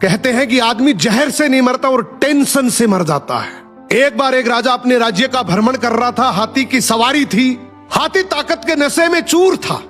कहते हैं कि आदमी जहर से नहीं मरता और टेंशन से मर जाता है। एक बार एक राजा अपने राज्य का भ्रमण कर रहा था। हाथी की सवारी थी। हाथी ताकत के नशे में चूर था।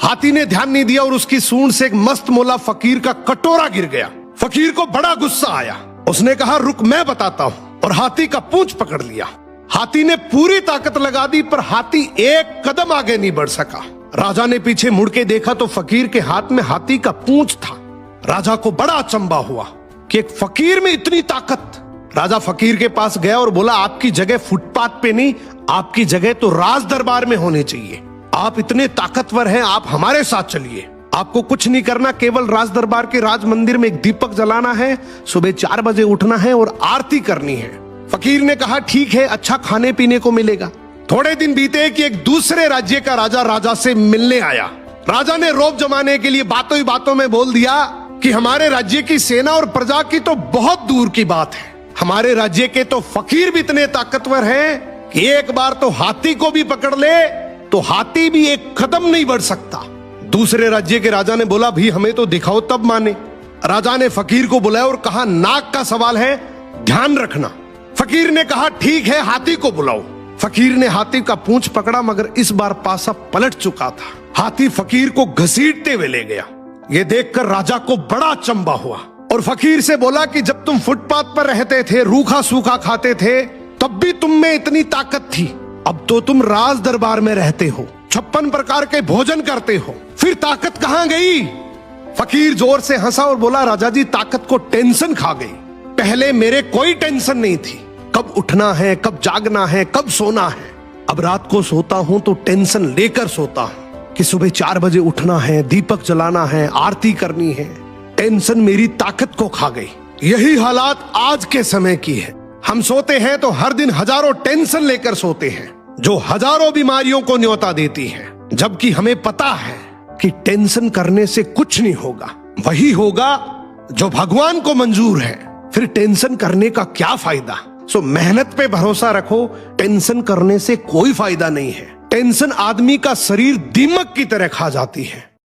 हाथी ने ध्यान नहीं दिया और उसकी सूंड से एक मस्त मोला फकीर का कटोरा गिर गया। फकीर को बड़ा गुस्सा आया। उसने कहा, रुक मैं बताता हूं, और हाथी का पूंछ पकड़ लिया। हाथी ने पूरी ताकत लगा दी, पर हाथी एक कदम आगे नहीं बढ़ सका। राजा ने पीछे मुड़ के देखा तो फकीर के हाथ में हाथी का पूंछ था। राजा को बड़ा अचंभा हुआ कि एक फकीर में इतनी ताकत। राजा फकीर के पास गया और बोला, आपकी जगह फुटपाथ पे नहीं, आपकी जगह तो राज दरबार में होनी चाहिए। आप इतने ताकतवर हैं, आप हमारे साथ चलिए। आपको कुछ नहीं करना, केवल राज दरबार के राज मंदिर में एक दीपक जलाना है, सुबह 4 बजे उठना है और आरती करनी है। फकीर ने कहा, ठीक है, अच्छा खाने पीने को मिलेगा। थोड़े दिन बीते कि एक दूसरे राज्य का राजा से मिलने आया। राजा ने रौब जमाने के लिए बातों ही बातों में बोल दिया कि हमारे राज्य की सेना और प्रजा की तो बहुत दूर की बात है, हमारे राज्य के तो फकीर भी इतने ताकतवर हैं कि एक बार तो हाथी को भी पकड़ ले तो हाथी भी एक कदम नहीं बढ़ सकता। दूसरे राज्य के राजा ने बोला, भी हमें तो दिखाओ तब माने। राजा ने फकीर को बुलाया और कहा, नाक का सवाल है, ध्यान रखना। फकीर ने कहा, ठीक है, हाथी को बुलाओ। फकीर ने हाथी का पूंछ पकड़ा, मगर इस बार पासा पलट चुका था। हाथी फकीर को घसीटते हुए ले गया। ये देखकर राजा को बड़ा अचंभा हुआ और फकीर से बोला कि जब तुम फुटपाथ पर रहते थे, रूखा सूखा खाते थे, तब भी तुम में इतनी ताकत थी। अब तो तुम राज दरबार में रहते हो, 56 प्रकार के भोजन करते हो, फिर ताकत कहां गई? फकीर जोर से हंसा और बोला, राजा जी, ताकत को टेंशन खा गई। पहले मेरे कोई टेंशन नहीं थी, कब उठना है, कब जागना है, कब सोना है। अब रात को सोता हूं तो टेंशन लेकर सोता हूं कि सुबह 4 बजे उठना है, दीपक जलाना है, आरती करनी है। टेंशन मेरी ताकत को खा गई। यही हालात आज के समय की है। हम सोते हैं तो हर दिन हजारों टेंशन लेकर सोते हैं, जो हजारों बीमारियों को न्योता देती है, जबकि हमें पता है कि टेंशन करने से कुछ नहीं होगा। वही होगा जो भगवान को मंजूर है। फिर टेंशन करने का क्या फायदा? सो मेहनत पे भरोसा रखो, टेंशन करने से कोई फायदा नहीं है। टेंशन आदमी का शरीर दीमक की तरह खा जाती है।